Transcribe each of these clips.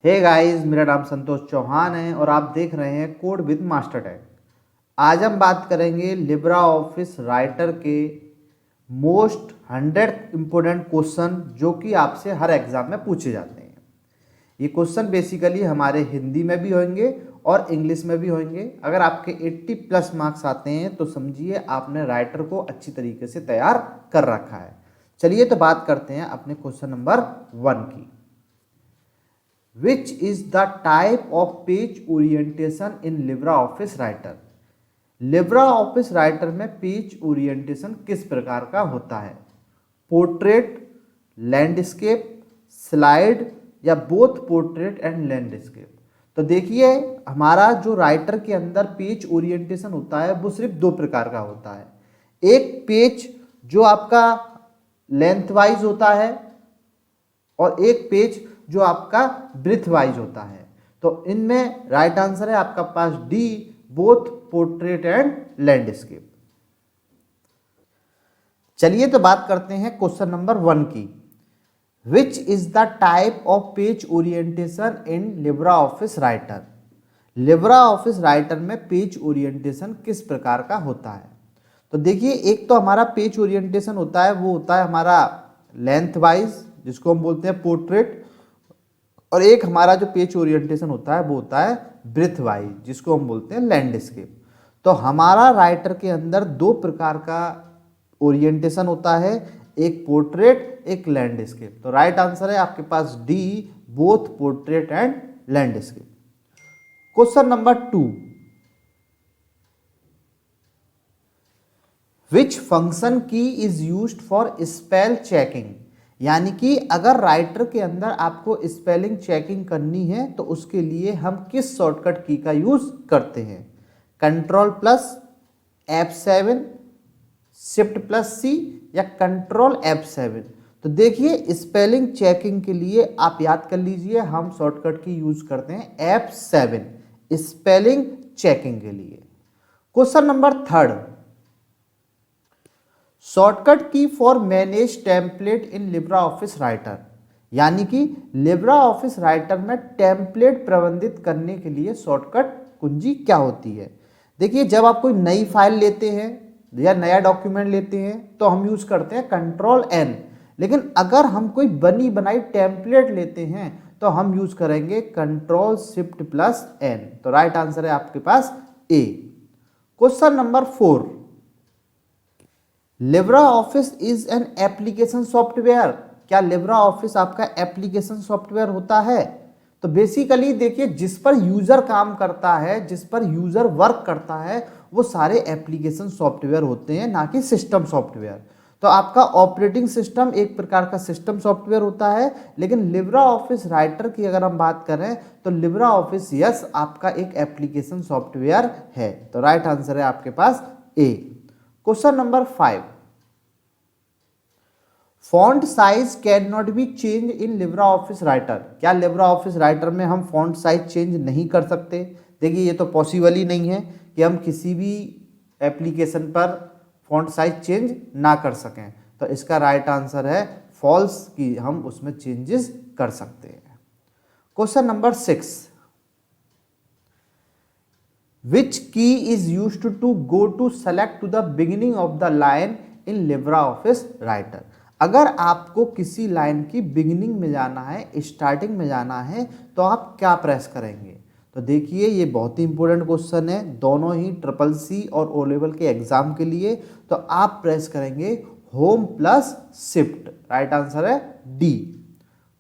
Hey guys, मेरा नाम संतोष चौहान है और आप देख रहे हैं कोड विद मास्टर टैग। आज हम बात करेंगे लिब्रा ऑफिस राइटर के मोस्ट 100 इम्पोर्टेंट क्वेश्चन जो कि आपसे हर एग्जाम में पूछे जाते हैं। ये क्वेश्चन बेसिकली हमारे हिंदी में भी होंगे और इंग्लिश में भी होंगे। अगर आपके 80 प्लस मार्क्स आते हैं तो समझिए आपने राइटर को अच्छी तरीके से तैयार कर रखा है। चलिए तो बात करते हैं अपने क्वेश्चन नंबर 1 की। Which is the type of page orientation in LibreOffice Writer? LibreOffice Writer में पेज ओरिएंटेशन किस प्रकार का होता है? पोर्ट्रेट, लैंडस्केप, स्लाइड या बोथ पोर्ट्रेट एंड लैंडस्केप? तो देखिए, हमारा जो राइटर के अंदर पेज ओरिएंटेशन होता है वो सिर्फ दो प्रकार का होता है। एक पेज जो आपका लेंथ वाइज होता है और एक पेज जो आपका ब्रेथ वाइज होता है। तो इनमें राइट आंसर है आपका पास D, both portrait and landscape. चलिए तो बात करते हैं क्वेश्चन नंबर 1 की। Which is the type of page orientation in Libra office Writer? Libra office Writer में पेज ओरिएंटेशन किस प्रकार का होता है? तो देखिए, एक तो हमारा पेज ओरिएंटेशन होता है वो होता है हमारा लेंथ वाइज जिसको हम बोलते हैं पोर्ट्रेट, और एक हमारा जो पेज ओरिएंटेशन होता है वो होता है ब्रेथ वाइज जिसको हम बोलते हैं लैंडस्केप। तो हमारा राइटर के अंदर दो प्रकार का ओरिएंटेशन होता है, एक पोर्ट्रेट एक लैंडस्केप। तो राइट आंसर है आपके पास D, both portrait and landscape. Question number 2। Which function key is used for spell checking? यानी कि अगर राइटर के अंदर आपको स्पेलिंग चेकिंग करनी है तो उसके लिए हम किस शॉर्टकट की का यूज करते हैं? Control plus F7, shift plus C या कंट्रोल F7? तो देखिए, स्पेलिंग चेकिंग के लिए आप याद कर लीजिए हम शॉर्टकट की यूज करते हैं F7 स्पेलिंग चेकिंग के लिए। Question number 3। Shortcut key for manage template in Libra office Writer? यानी कि लिब्रा ऑफिस राइटर में टेम्पलेट प्रबंधित करने के लिए शॉर्टकट कुंजी क्या होती है? देखिए, जब आप कोई नई फाइल लेते हैं या नया डॉक्यूमेंट लेते हैं तो हम यूज करते हैं कंट्रोल N, लेकिन अगर हम कोई बनी बनाई टेम्पलेट लेते हैं तो हम यूज करेंगे कंट्रोल शिफ्ट प्लस N। तो राइट आंसर है आपके पास A। Question number 4। Libra office is an application software? क्या लिब्रा ऑफिस आपका एप्लीकेशन सॉफ्टवेयर होता है? तो बेसिकली देखिए, जिस पर यूजर काम करता है, जिस पर यूजर वर्क करता है वो सारे एप्लीकेशन सॉफ्टवेयर होते हैं, ना कि सिस्टम सॉफ्टवेयर। तो आपका ऑपरेटिंग सिस्टम एक प्रकार का सिस्टम सॉफ्टवेयर होता है, लेकिन लिब्रा ऑफिस राइटर की अगर हम बात करें तो लिब्रा ऑफिस यस आपका एक एप्लीकेशन सॉफ्टवेयर है। तो राइट आंसर है आपके पास A. Question number 5। Font size can not be change in Libra office Writer? क्या लिब्रा ऑफिस राइटर में हम फॉन्ट साइज चेंज नहीं कर सकते? देखिए, ये तो पॉसिबल ही नहीं है कि हम किसी भी एप्लीकेशन पर फॉन्ट साइज चेंज ना कर सकें। तो इसका राइट आंसर है फॉल्स, कि हम उसमें चेंजेस कर सकते हैं। Question number 6। Which key is used to go to select to the beginning of the line in LibreOffice Writer? अगर आपको किसी लाइन की बिगिनिंग में जाना है, स्टार्टिंग में जाना है, तो आप क्या प्रेस करेंगे? तो देखिए, ये बहुत ही इंपॉर्टेंट क्वेश्चन है दोनों ही CCC और O लेवल के एग्जाम के लिए। तो आप प्रेस करेंगे home plus shift. Right answer है D.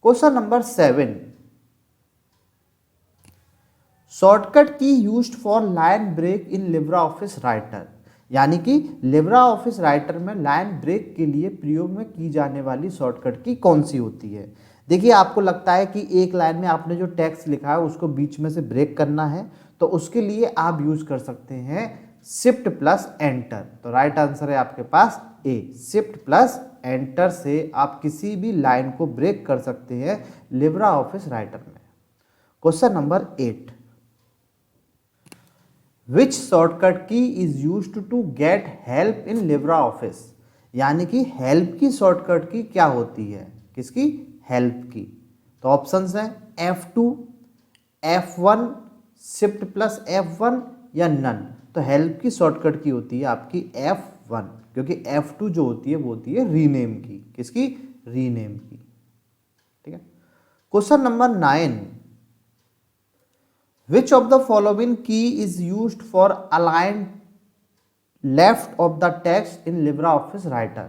Question number 7। Shortcut key used for line break in Libra office Writer? यानी कि लिब्रा ऑफिस राइटर में लाइन ब्रेक के लिए प्रयोग में की जाने वाली शॉर्टकट की कौन सी होती है? देखिए, आपको लगता है कि एक लाइन में आपने जो टेक्स्ट लिखा है उसको बीच में से ब्रेक करना है, तो उसके लिए आप यूज कर सकते हैं शिफ्ट प्लस एंटर। तो राइट आंसर है आपके पास ए, शिफ्ट प्लस एंटर से आप किसी भी लाइन को ब्रेक कर सकते हैं लिब्रा ऑफिस राइटर में। Question number 8। Which shortcut key is used to get help in Libra Office? यानी कि हेल्प की शॉर्टकट की क्या होती है? किसकी? हेल्प की। तो ऑप्शंस हैं F2, F1 shift plus F1 या नन। तो हेल्प की शॉर्टकट की होती है आपकी F1, क्योंकि F2 जो होती है वो होती है रीनेम की। किसकी? रीनेम की। ठीक है। Question number 9, which of the following key is used for align left of the text in Libra office Writer.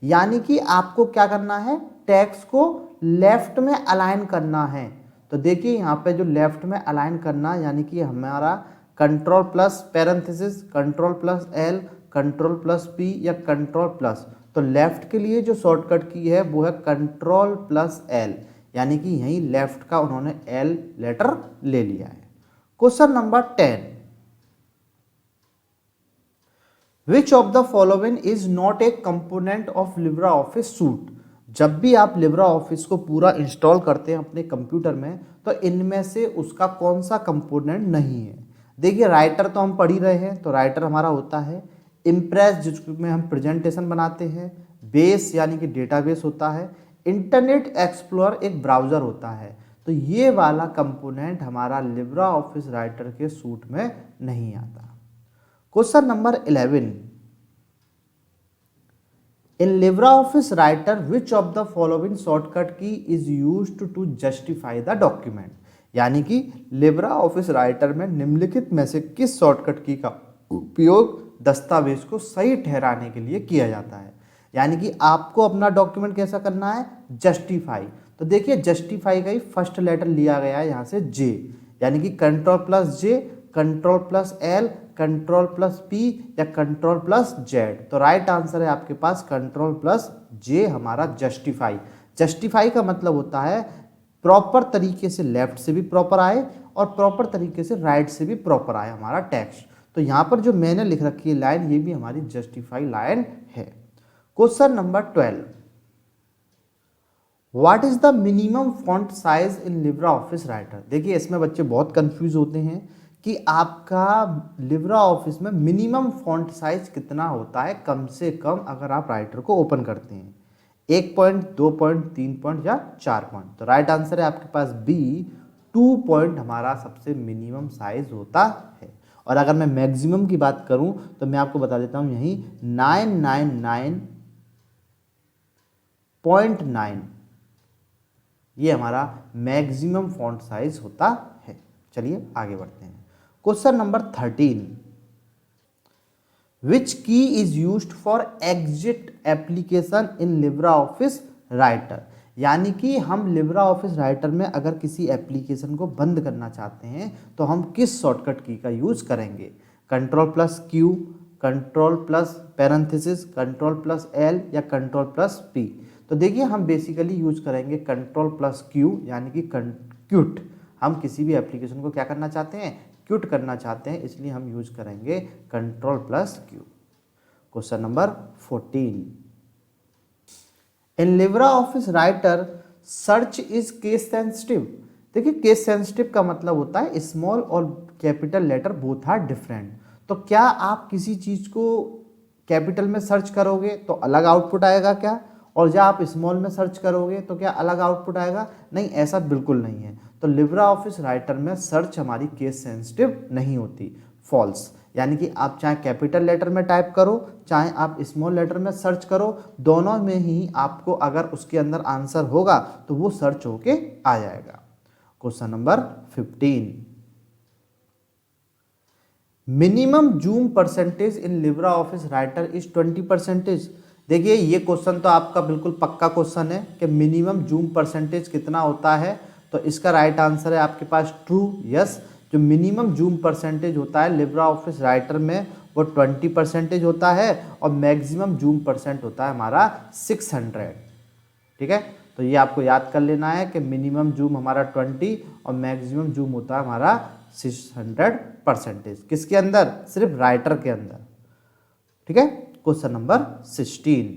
यानी कि आपको क्या करना है, टेक्स्ट को लेफ्ट में अलाइन करना है। तो देखिए यहाँ पे जो लेफ्ट में अलाइन करना, यानी कि हमारा control plus parenthesis, control plus L, control plus P या कंट्रोल प्लस। तो लेफ्ट के लिए जो शॉर्टकट की है वो है कंट्रोल प्लस एल, यानी कि यहीं लेफ्ट का उन्होंने एल लेटर ले लिया है। Question number 10, which of the following is not a component of Libre office suit. जब भी आप लिब्रा ऑफिस को पूरा इंस्टॉल करते हैं अपने कंप्यूटर में, तो इनमें से उसका कौन सा कंपोनेंट नहीं है। देखिए राइटर तो हम पढ़ ही रहे हैं, तो राइटर हमारा होता है इम्प्रेस जिसमें हम प्रेजेंटेशन बनाते हैं, बेस यानी कि डेटाबेस होता है, इंटरनेट एक्सप्लोरर एक ब्राउज़र होता है। तो ये वाला कंपोनेंट हमारा लिब्रा ऑफिस राइटर के सूट में नहीं आता। Question number 11, in Libra office Writer which of the following shortcut key is used to justify the document. यानी कि लिब्रा ऑफिस राइटर में निम्नलिखित में से किस शॉर्टकट की का उपयोग दस्तावेज को सही ठहराने के लिए किया जाता है। यानी कि आपको अपना डॉक्यूमेंट कैसा करना है, जस्टिफाई। तो देखिए जस्टिफाई का ही फर्स्ट लेटर लिया गया है यहाँ से जे, यानी कि control plus J, control plus L, control plus P या कंट्रोल प्लस जेड। तो राइट आंसर है आपके पास कंट्रोल प्लस जे हमारा जस्टिफाई। जस्टिफाई का मतलब होता है प्रॉपर तरीके से लेफ्ट से भी प्रॉपर आए और प्रॉपर तरीके से राइट से भी प्रॉपर आए हमारा टेक्स्ट। तो यहाँ पर जो मैंने लिख रखी है लाइन, ये भी हमारी जस्टिफाई लाइन है। Question number 12, what is the minimum font size in Libra office Writer. देखिए इसमें बच्चे बहुत कंफ्यूज होते हैं कि आपका लिब्रा ऑफिस में मिनिमम फॉन्ट साइज कितना होता है, कम से कम अगर आप राइटर को ओपन करते हैं, 1 पॉइंट, 2 पॉइंट, 3 पॉइंट या 4 पॉइंट। तो राइट आंसर है आपके पास बी, 2 पॉइंट हमारा सबसे मिनिमम साइज होता है। और अगर मैं मैक्सिमम की बात करूं तो मैं आपको बता देता हूं यही 999.9 ये हमारा मैक्सिमम फॉन्ट साइज होता है। चलिए आगे बढ़ते हैं। क्वेश्चन नंबर 13, विच की is used for exit application in Libra office Writer. यानी कि हम लिब्रा ऑफिस राइटर में अगर किसी एप्लीकेशन को बंद करना चाहते हैं तो हम किस शॉर्टकट की का यूज करेंगे, control plus Q, control plus parenthesis, control plus L या कंट्रोल प्लस पी। तो देखिए हम बेसिकली यूज करेंगे कंट्रोल प्लस क्यू, यानी कि क्यूट। हम किसी भी एप्लीकेशन को क्या करना चाहते हैं, क्यूट करना चाहते हैं, इसलिए हम यूज करेंगे control plus Q. Question number 14, in Libra office Writer search is case sensitive. देखिए केस सेंसिटिव का मतलब होता है स्मॉल और capital letter both are different. तो क्या आप किसी चीज को कैपिटल में सर्च करोगे तो अलग आउटपुट आएगा क्या, और जब आप स्मॉल में सर्च करोगे तो क्या अलग आउटपुट आएगा? नहीं, ऐसा बिल्कुल नहीं है। तो लिब्रा ऑफिस राइटर में सर्च हमारी केस सेंसिटिव नहीं होती, फॉल्स। यानी कि आप चाहे कैपिटल लेटर में टाइप करो चाहे आप स्मॉल लेटर में सर्च करो, दोनों में ही आपको अगर उसके अंदर आंसर होगा तो वो सर्च होके आ जाएगा। Question number 15, minimum zoom percentage in Libra office Writer is 20%। देखिए ये क्वेश्चन तो आपका बिल्कुल पक्का क्वेश्चन है कि मिनिमम जूम परसेंटेज कितना होता है। तो इसका राइट आंसर है आपके पास ट्रू, यस। जो मिनिमम जूम परसेंटेज होता है लिब्रा ऑफिस राइटर में वो 20% होता है और मैक्सिमम जूम परसेंट होता है हमारा 600। ठीक है, तो ये आपको याद कर लेना है कि मिनिमम जूम हमारा 20 और मैक्सिमम जूम होता है हमारा 600%। किसके अंदर? सिर्फ राइटर के अंदर। ठीक है। क्वेश्चन नंबर 16,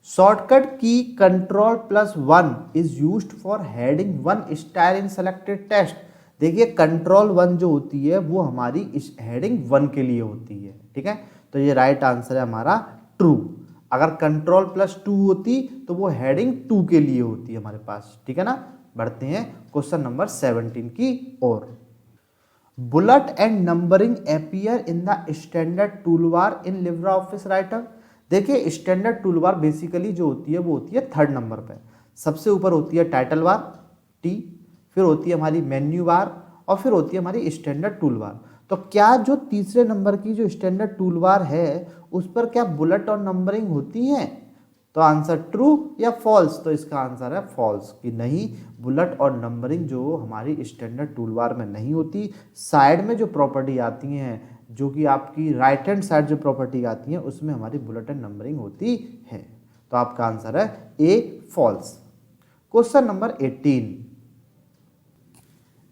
शॉर्टकट की control plus 1 is used for heading 1 style in selected text. देखिए कंट्रोल 1 जो होती है वो हमारी इस हेडिंग 1 के लिए होती है। ठीक है, तो ये राइट आंसर है हमारा ट्रू। अगर कंट्रोल प्लस 2 होती तो वो हेडिंग 2 के लिए होती है हमारे पास। ठीक है ना, बढ़ते हैं क्वेश्चन नंबर 17 की ओर। Bullet and numbering appear in the standard toolbar in LibreOffice Writer. देखिए स्टैंडर्ड टूलबार बेसिकली जो होती है वो होती है 3rd नंबर पे। सबसे ऊपर होती है टाइटल बार टी, फिर होती है हमारी मेन्यू बार और फिर होती है हमारी स्टैंडर्ड टूल बार। तो क्या जो तीसरे नंबर की जो स्टैंडर्ड टूल बार है उस पर क्या बुलेट और नंबरिंग होती है? तो आंसर ट्रू या फॉल्स? तो इसका आंसर है फॉल्स, कि नहीं, बुलेट और नंबरिंग जो हमारी स्टैंडर्ड टूल बार में नहीं होती। साइड में जो प्रॉपर्टी आती हैं, जो कि आपकी राइट हैंड साइड जो प्रॉपर्टी आती है उसमें हमारी बुलेट एंड नंबरिंग होती है। तो आपका आंसर है A false. Question number 18,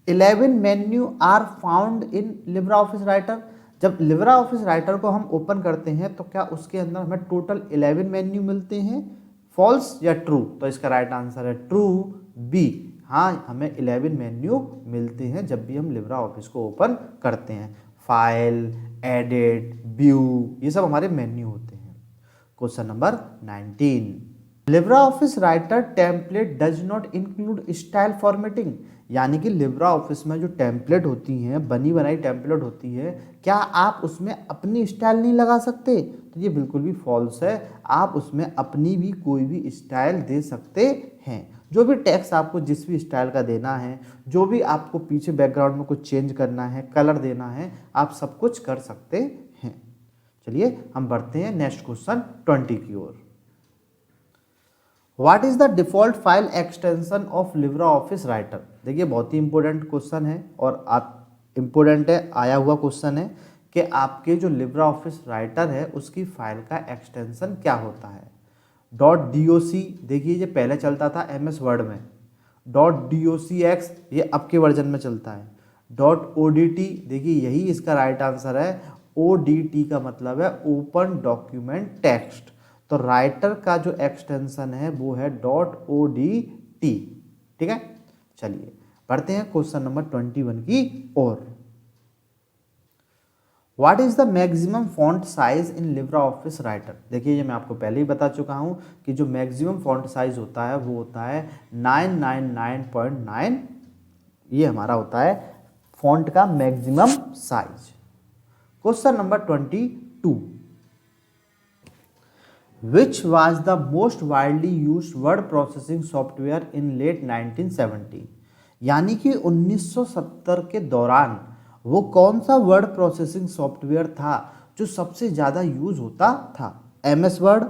11 menu are found in LibreOffice Writer. जब लिब्रे ऑफिस राइटर को हम ओपन करते हैं तो क्या उसके अंदर हमें टोटल 11 मेन्यू मिलते हैं? फॉल्स या ट्रू? तो इसका राइट आंसर है ट्रू, बी। हाँ, हमें 11 मेन्यू मिलते हैं जब भी हम लिब्रे ऑफिस को ओपन करते हैं। फाइल, एडिट, व्यू, ये सब हमारे मेन्यू होते हैं। Question number 19, Libre office writer template does not include style formatting. यानी कि लिब्रे ऑफिस में जो टेम्पलेट होती हैं, बनी बनाई टेम्पलेट होती है, क्या आप उसमें अपनी स्टाइल नहीं लगा सकते? तो ये बिल्कुल भी फॉल्स है। आप उसमें अपनी भी कोई भी स्टाइल दे सकते हैं। जो भी टेक्स्ट आपको जिस भी स्टाइल का देना है, जो भी आपको पीछे बैकग्राउंड में कुछ चेंज करना है, कलर देना है, आप सब कुछ कर सकते हैं। चलिए हम बढ़ते हैं नेक्स्ट क्वेश्चन 20 की ओर। What is the default file extension of LibreOffice Writer. देखिए बहुत ही इंपॉर्टेंट क्वेश्चन है और आप इंपॉर्टेंट है, आया हुआ क्वेश्चन है कि आपके जो लिब्रे ऑफिस राइटर है उसकी फाइल का एक्सटेंशन क्या होता है। .doc, देखिए ये पहले चलता था MS वर्ड में। .docx ये अब के वर्जन में चलता है। .odt, देखिए यही इसका राइट आंसर है। ODT का मतलब है ओपन डॉक्यूमेंट टेक्स्ट। तो राइटर का जो एक्सटेंशन है वो है .odt। ठीक है, चलिए बढ़ते हैं क्वेश्चन नंबर 21 की ओर। What is the maximum font size in LibreOffice Writer. देखिए ये मैं आपको पहले ही बता चुका हूं कि जो मैक्सिमम फॉन्ट साइज होता है वो होता है 999.9। ये हमारा होता है फॉन्ट का maximum size. Question number 22, which was the most widely used word processing software in late 1970। यानी कि 1970 के दौरान वो कौन सा वर्ड प्रोसेसिंग सॉफ्टवेयर था जो सबसे ज़्यादा यूज होता था। MS word,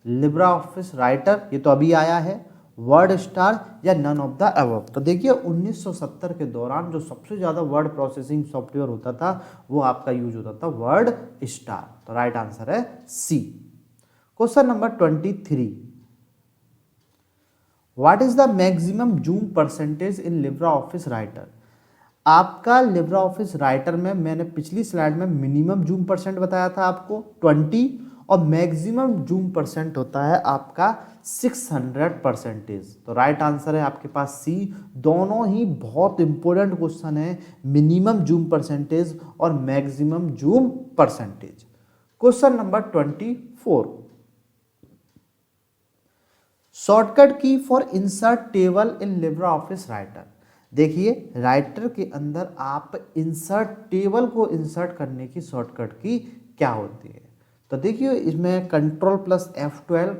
Libre office writer ये तो अभी आया है, वर्ड स्टार या नन ऑफ द अबव। तो देखिए 1970 के दौरान जो सबसे ज़्यादा वर्ड प्रोसेसिंग सॉफ्टवेयर होता था वो आपका यूज होता था वर्ड स्टार। तो राइट आंसर है C. Question number 23, what is the maximum zoom percentage in LibreOffice Writer. आपका लिब्रे ऑफिस राइटर में मैंने पिछली स्लाइड में मिनिमम जूम परसेंट बताया था आपको 20 और मैक्सिमम जूम परसेंट होता है आपका 600%। तो राइट आंसर है आपके पास सी। दोनों ही बहुत इंपॉर्टेंट क्वेश्चन है, मिनिमम जूम परसेंटेज और maximum zoom percentage. Question number 24, shortcut key for insert table in LibreOffice Writer. देखिए राइटर के अंदर आप इंसर्ट टेबल को इंसर्ट करने की शॉर्टकट की क्या होती है। तो देखिए इसमें Ctrl+F12,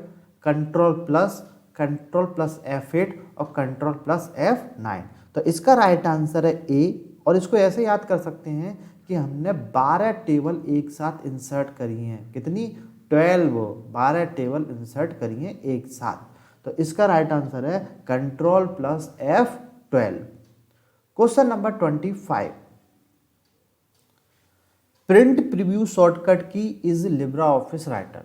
Ctrl+F8 और Ctrl+F9। तो इसका राइट आंसर है ए। और इसको ऐसे याद कर सकते हैं कि हमने 12 टेबल एक साथ इंसर्ट करी हैं। कितनी? 12 टेबल इंसर्ट करी हैं एक साथ। तो इसका राइट आंसर है Ctrl+F12। Question number 25, print preview shortcut key is Libre office Writer.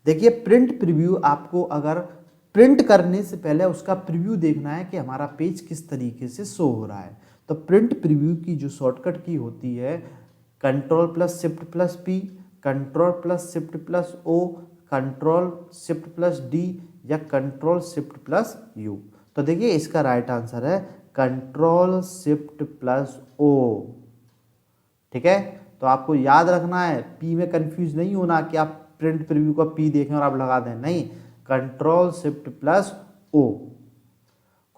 देखिए प्रिंट प्रीव्यू, आपको अगर प्रिंट करने से पहले उसका प्रीव्यू देखना है कि हमारा पेज किस तरीके से शो हो रहा है। तो प्रिंट प्रीव्यू की जो शॉर्टकट की होती है Ctrl+Shift+P, Ctrl+Shift+O, Ctrl+Shift+D या Ctrl+Shift+U। तो देखिए इसका राइट आंसर है Ctrl+Shift+O। ठीक है, तो आपको याद रखना है, पी में कंफ्यूज नहीं होना कि आप प्रिंट प्रीव्यू का पी देखें और आप लगा दें, नहीं, Ctrl+Shift+O।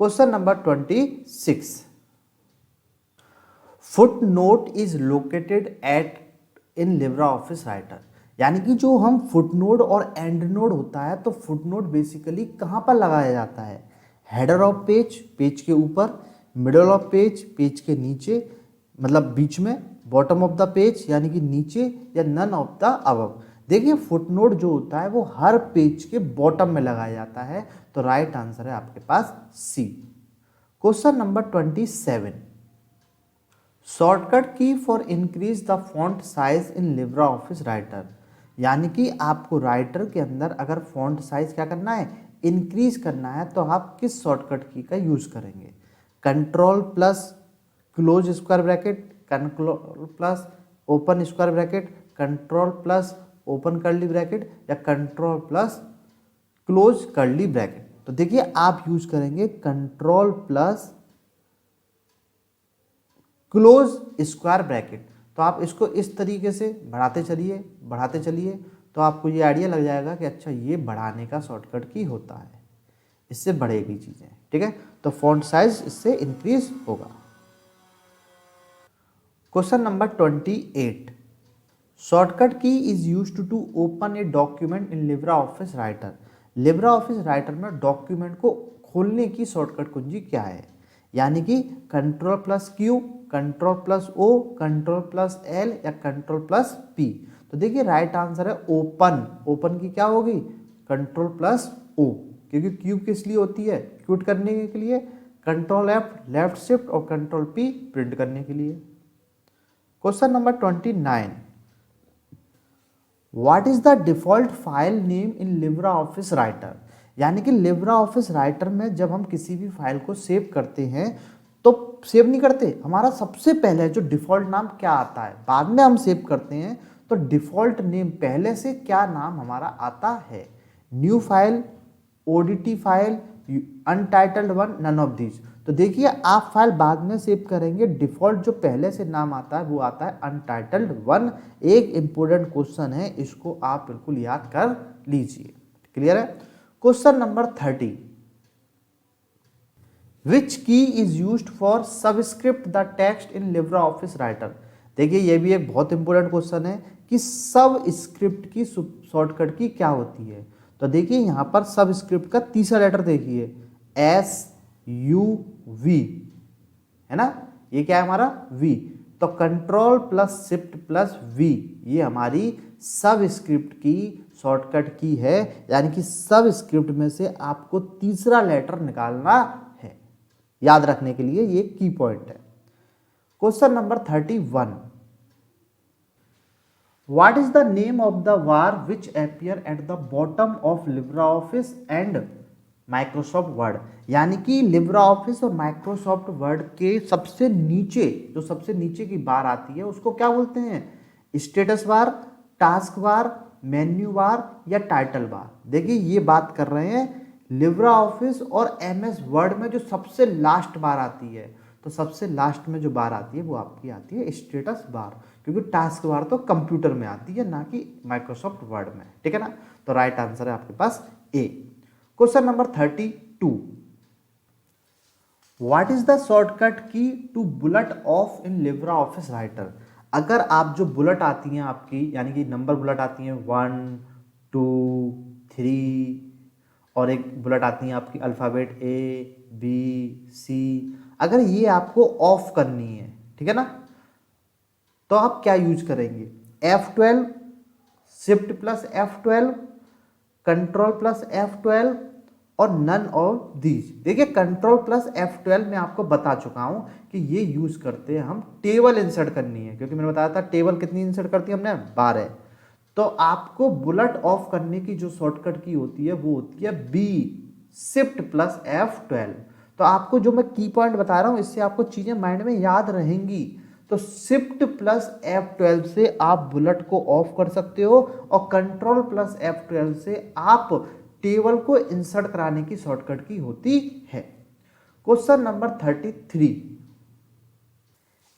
Question number 26, foot note is located at in Libra office Writer. यानी कि जो हम फुट नोट और एंड नोट होता है, तो फुट नोट बेसिकली कहाँ पर लगाया जाता है? हेडर ऑफ पेज, पेज के ऊपर, मिडल ऑफ पेज, पेज के नीचे, मतलब बीच में, बॉटम ऑफ द पेज यानी कि नीचे, या नन ऑफ द अबव। देखिए फुट नोट जो होता है वो हर पेज के बॉटम में लगाया जाता है, तो राइट आंसर है आपके पास C. Question number 27, shortcut key for increase the font size in Libra office Writer. यानी कि आपको राइटर के अंदर अगर फॉन्ट साइज क्या करना है? इंक्रीज करना है, तो आप किस शॉर्टकट की का यूज करेंगे? Control plus close square bracket, control plus open square bracket, control plus open curly bracket, या control plus close curly bracket. तो देखिए आप यूज करेंगे control plus close square bracket. तो आप इसको इस तरीके से बढ़ाते चलिए, तो आपको ये आइडिया लग जाएगा कि अच्छा ये बढ़ाने का शॉर्टकट की होता है, इससे बढ़ेगी चीज़ें, ठीक है। तो फॉन्ट साइज इससे इंक्रीज होगा। Question number 28, shortcut key is used to open a document in Libra office Writer. Libra office Writer में डॉक्यूमेंट को खोलने की शॉर्टकट कुंजी क्या है? यानी कि control plus Q, control plus O, control plus L, या कंट्रोल प्लस पी। तो देखिए राइट आंसर है ओपन। ओपन की क्या होगी? कंट्रोल प्लस ओ, क्योंकि क्यू किस लिए होती है? क्यूट करने के लिए, कंट्रोल एफ लेफ्ट शिफ्ट, और कंट्रोल पी प्रिंट करने के लिए। Question number 29, what is the default file name in Libra office Writer. यानी कि लिब्रा ऑफिस राइटर में जब हम किसी भी फाइल को सेव करते हैं, तो सेव नहीं करते, हमारा सबसे पहले जो डिफॉल्ट नाम क्या आता है? बाद में हम सेव करते हैं, तो डिफॉल्ट नेम पहले से क्या नाम हमारा आता है? New file, ODT file, untitled one, none of these. तो देखिए आप फाइल बाद में सेव करेंगे, डिफॉल्ट जो पहले से नाम आता है वो आता है अनटाइटल्ड वन। एक इंपॉर्टेंट क्वेश्चन है, इसको आप बिल्कुल याद कर लीजिए। क्लियर है? क्वेश्चन नंबर 30, विच की is used for subscript the text in Libra office Writer. देखिए ये भी एक बहुत इंपॉर्टेंट क्वेश्चन है कि सब स्क्रिप्ट की शॉर्टकट की क्या होती है। तो देखिए यहाँ पर सब स्क्रिप्ट का तीसरा लेटर देखिए, एस यू वी, है ना, ये क्या है हमारा? वी। तो control plus shift plus V, ये हमारी सब स्क्रिप्ट की शॉर्टकट की है। यानी कि सब स्क्रिप्ट में से आपको तीसरा लेटर निकालना है, याद रखने के लिए ये की पॉइंट है। Question number 31, what is the name of the war which appear at the bottom of Libre office and Microsoft word. यानी कि लिब्रा ऑफिस और माइक्रोसॉफ्ट वर्ड के सबसे नीचे, जो सबसे नीचे की बार आती है उसको क्या बोलते हैं? Status bar, task bar, menu bar, या टाइटल बार। देखिए ये बात कर रहे हैं लिब्रा ऑफिस और एमएस वर्ड में जो सबसे लास्ट बार आती है। तो सबसे लास्ट में जो बार आती है वो आपकी आती है स्टेटस बार, क्योंकि टास्क बार तो कंप्यूटर में आती है, ना कि माइक्रोसॉफ्ट वर्ड में, ठीक है ना। तो राइट आंसर है आपके पास A. Question number 32, what is the shortcut key to bullet off in Libra office Writer. अगर आप जो बुलेट आती हैं आपकी, यानी कि नंबर बुलेट आती हैं 1 2 3, और एक बुलेट आती है आपकी अल्फ़ाबेट ए बी सी, अगर ये आपको ऑफ करनी है, ठीक है ना, तो आप क्या यूज करेंगे? F12, shift plus F12, control plus F12, और नन ऑफ दीज। देखिए कंट्रोल प्लस F12 में आपको बता चुका हूं कि ये यूज करते हैं हम टेबल इंसर्ट करनी है, क्योंकि मैंने बताया था टेबल कितनी इंसर्ट करती है हमने? 12। तो आपको बुलेट ऑफ करने की जो शॉर्टकट की होती है वो होती है बी, शिफ्ट प्लस F12। तो आपको जो मैं की पॉइंट बता रहा हूं इससे आपको चीजें माइंड में याद रहेंगी। तो शिफ्ट प्लस F12 से आप बुलेट को ऑफ कर सकते हो, और कंट्रोल प्लस F12 से आप टेबल को इंसर्ट कराने की शॉर्टकट की होती है। Question number 33,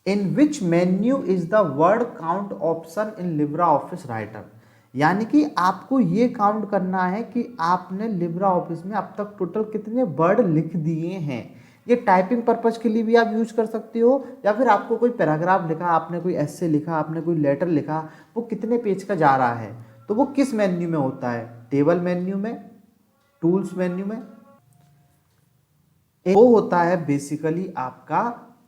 in which menu is the word count option in Libra office Writer. यानी कि आपको ये काउंट करना है कि आपने लिब्रा ऑफिस में अब तक टोटल कितने वर्ड लिख दिए हैं। ये टाइपिंग पर्पज के लिए भी आप यूज कर सकते हो, या फिर आपको कोई पैराग्राफ लिखा, आपने कोई एस्से लिखा, आपने कोई लेटर लिखा, वो कितने पेज का जा रहा है, तो वो किस मेन्यू में होता है, टेबल मेन्यू में, टूल्स मेन्यू में। वो होता है बेसिकली आपका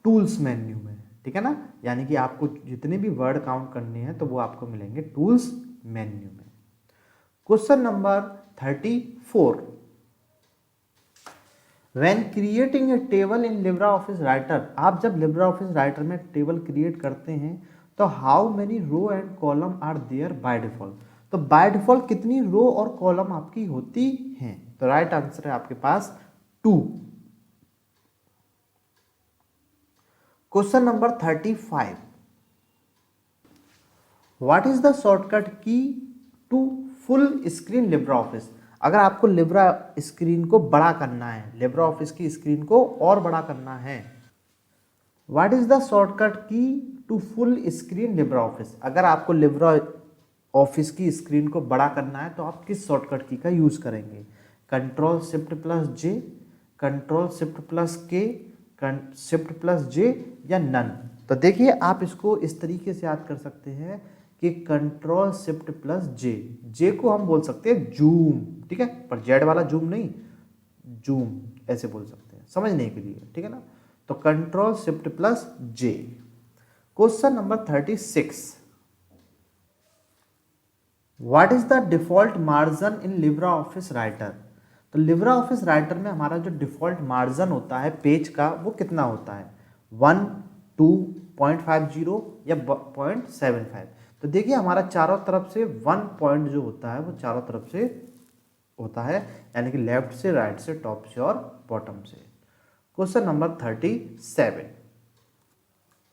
टूल्स मेन्यू में, ठीक है ना। यानी कि आपको जितने भी वर्ड काउंट करने हैं तो वो आपको मिलेंगे टूल्स मेन्यू में। Question number 34, when creating a table in Libra office Writer, आप जब लिब्रा ऑफिस राइटर में टेबल क्रिएट करते हैं तो how many row and column are there by default, तो बाय डिफॉल्ट कितनी रो और कॉलम आपकी होती हैं, तो राइट आंसर है आपके पास 2। Question number 35, what is the shortcut key to full screen Libra office, अगर आपको लिब्रा स्क्रीन को बड़ा करना है, लिब्रा ऑफिस की स्क्रीन को और बड़ा करना है, what is the shortcut key to full screen Libra office, अगर आपको लिब्रा ऑफिस की स्क्रीन को बड़ा करना है तो आप किस शॉर्टकट की का यूज करेंगे, control shift plus J, control shift plus के, शिफ्ट प्लस जे या नन। तो देखिए आप इसको इस तरीके से याद कर सकते हैं कि कंट्रोल शिफ्ट प्लस जे, जे को हम बोल सकते हैं जूम, ठीक है, पर जेड वाला जूम नहीं, जूम ऐसे बोल सकते हैं समझने के लिए, ठीक है ना। तो control shift plus J. Question number 36, what is the default margin in Libra office writer, तो लिब्रा ऑफिस राइटर में हमारा जो डिफॉल्ट मार्जिन होता है पेज का वो कितना होता है, 1, 2, 0.50 या 0.75। तो देखिए हमारा चारों तरफ से 1 पॉइंट जो होता है वो चारों तरफ से होता है, यानी कि लेफ्ट से, राइट से, टॉप से और बॉटम से। Question number 37,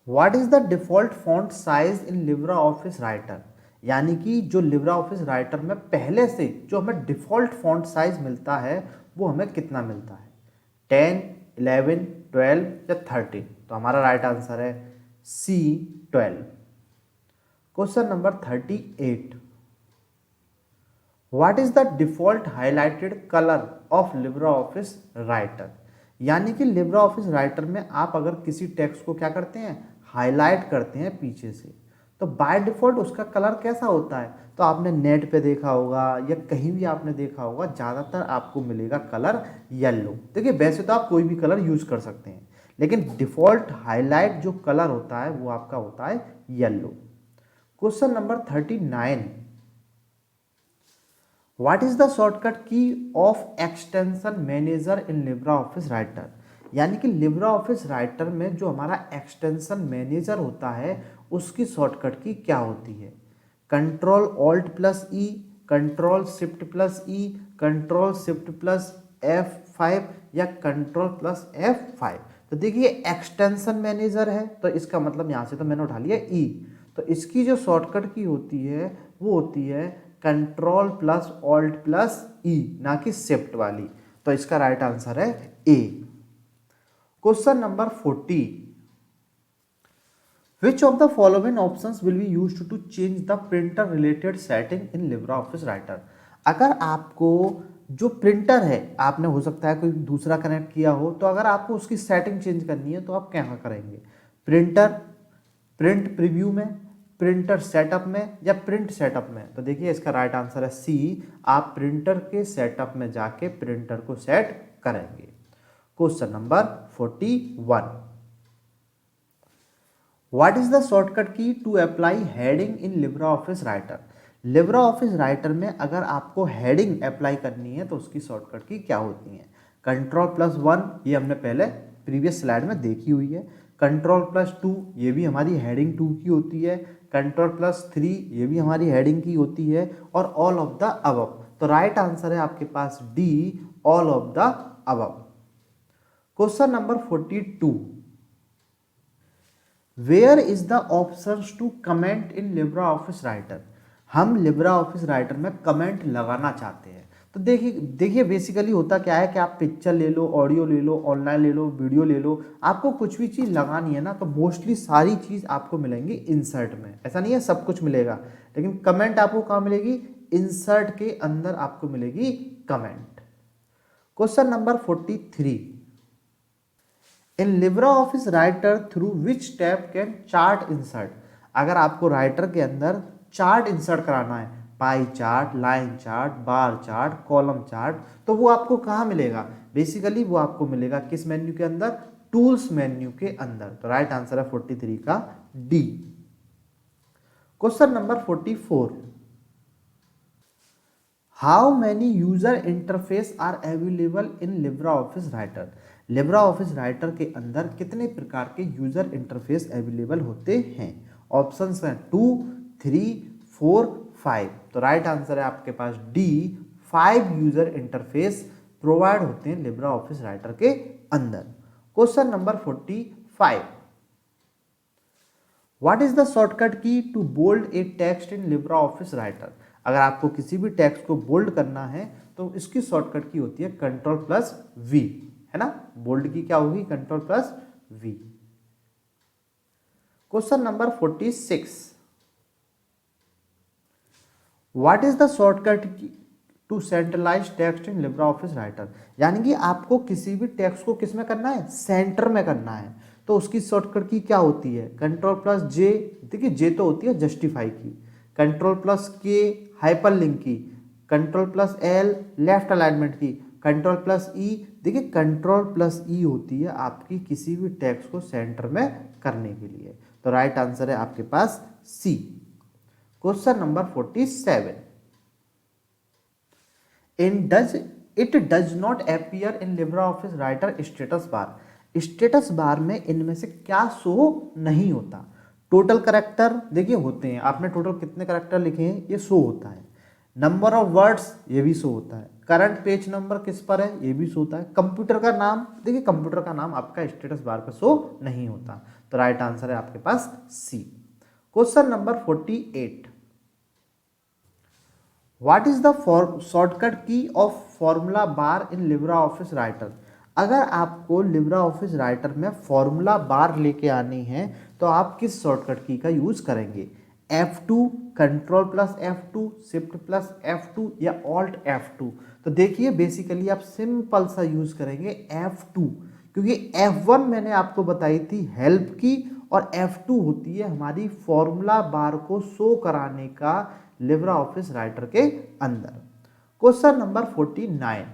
what is the default font size in Libra office Writer, यानी कि जो लिब्रा ऑफिस राइटर में पहले से जो हमें डिफॉल्ट फॉन्ट साइज मिलता है वो हमें कितना मिलता है, 10, 11, 12 या 13, तो हमारा राइट आंसर है C 12। Question number 38, what is the default highlighted colour of Libre office Writer, यानी कि लिब्रा ऑफिस राइटर में आप अगर किसी टेक्स्ट को क्या करते हैं, हाईलाइट करते हैं पीछे से, तो बाय डिफॉल्ट उसका कलर कैसा होता है, तो आपने नेट पे देखा होगा या कहीं भी आपने देखा होगा, ज़्यादातर आपको मिलेगा कलर येलो। देखिए वैसे तो आप कोई भी कलर यूज कर सकते हैं, लेकिन डिफॉल्ट हाईलाइट जो कलर होता है वो आपका होता है yellow. Question number 39, what is the shortcut key of extension manager in Libra office Writer, यानी कि लिब्रा ऑफिस राइटर में जो हमारा एक्सटेंशन मैनेजर होता है उसकी शॉर्टकट की क्या होती है, कंट्रोल ऑल्ट प्लस ई, कंट्रोल शिफ्ट प्लस ई, कंट्रोल शिफ्ट प्लस F5 या कंट्रोल प्लस F5। तो देखिए एक्सटेंशन मैनेजर है तो इसका मतलब यहाँ से तो मैंने उठा लिया ई, तो इसकी जो शॉर्टकट की होती है वो होती है control plus alt plus E, ना कि शिफ्ट वाली, तो इसका राइट आंसर है A. Question number 40, which of the following options will be used to change the printer related setting in Libra office Writer, अगर आपको जो प्रिंटर है आपने हो सकता है कोई दूसरा कनेक्ट किया हो, तो अगर आपको उसकी सेटिंग चेंज करनी है तो आप क्या करेंगे, प्रिंटर, प्रिंट प्रीव्यू में, प्रिंटर सेटअप में या प्रिंट सेटअप में, तो देखिए इसका राइट आंसर है सी, आप प्रिंटर के सेटअप में जाके प्रिंटर को सेट करेंगे। Question number 41, what is the shortcut key to apply heading in Libra office Writer, Libra office Writer में अगर आपको हेडिंग अप्लाई करनी है तो उसकी शॉर्टकट की क्या होती है, कंट्रोल प्लस 1 ये हमने पहले प्रीवियस स्लाइड में देखी हुई है, कंट्रोल प्लस 2 ये भी हमारी हेडिंग 2 की होती है, कंट्रोल प्लस 3 ये भी हमारी हेडिंग की होती है, और ऑल ऑफ द अबव, तो राइट आंसर है आपके पास D, all of the above. Question number 42, where is the option to comment in Libra office Writer, हम लिब्रा ऑफिस राइटर में कमेंट लगाना चाहते हैं, तो देखिए बेसिकली होता क्या है कि आप पिक्चर ले लो, ऑडियो ले लो, ऑनलाइन ले लो, वीडियो ले लो, आपको कुछ भी चीज़ लगानी है ना तो मोस्टली सारी चीज़ आपको मिलेंगी इंसर्ट में, ऐसा नहीं है सब कुछ मिलेगा, लेकिन कमेंट आपको कहाँ मिलेगी, इंसर्ट के अंदर आपको मिलेगी comment. Question number 43, in Libra office writer through which tab can chart insert. अगर आपको राइटर के अंदर चार्ट इंसर्ट कराना है, pie chart, line chart, bar chart, column chart, तो वो आपको कहाँ मिलेगा? बेसिकली वो आपको मिलेगा किस मेन्यू के अंदर? टूल्स मेन्यू के अंदर। तो राइट आंसर है 43 का D. Question number 44, how many user interface are available in Libra office Writer. Libra office Writer के अंदर कितने प्रकार के यूजर इंटरफेस अवेलेबल होते हैं? ऑप्शंस हैं 2, 3, 4, 5। तो राइट आंसर है आपके पास डी, 5 यूजर इंटरफेस प्रोवाइड होते हैं लिब्रा ऑफिस राइटर के अंदर। Question number 45, what is the shortcut key to bold a text in Libra office Writer. अगर आपको किसी भी टेक्स्ट को बोल्ड करना है तो इसकी शॉर्टकट की होती है Ctrl+V, है ना। बोल्ड की क्या होगी? Ctrl+V। Question number 46, what is the shortcut key to centralize text in Libra office Writer. यानी कि आपको किसी भी टेक्स्ट को किस में करना है? सेंटर में करना है। तो उसकी शॉर्टकट की क्या होती है? Ctrl+J। देखिए जे तो होती है जस्टिफाई की, Ctrl+K हाइपरलिंक की, Ctrl+L लेफ्ट अलाइनमेंट की, Ctrl+E। देखिए Ctrl+E होती है आपकी किसी भी टेक्स्ट को सेंटर में करने के लिए। तो राइट आंसर है आपके पास C. Question number 47, it does not appear in Libra office Writer status bar. Status bar में इनमें से क्या शो नहीं होता? टोटल करेक्टर देखिए होते हैं, आपने टोटल कितने करेक्टर लिखे हैं ये शो होता है। नंबर ऑफ वर्ड्स ये भी शो होता है। करंट पेज नंबर किस पर है ये भी शो होता है। कंप्यूटर का नाम, देखिए कंप्यूटर का नाम आपका स्टेटस बार पर शो नहीं होता। तो राइट आंसर है आपके पास C. Question number 48, what is the shortcut key of formula bar in Libra office Writer. अगर आपको लिब्रा ऑफिस राइटर में फॉर्मूला बार लेके आनी है तो आप किस शॉर्टकट की का यूज करेंगे? F2, Ctrl+F2, Shift+F2 या Alt+F2। तो देखिए बेसिकली आप सिंपल सा यूज करेंगे F2, क्योंकि F1 मैंने आपको बताई थी हेल्प की, और F2 होती है हमारी फॉर्मूला बार को शो कराने का लिब्रा ऑफिस राइटर के अंदर। Question number 49,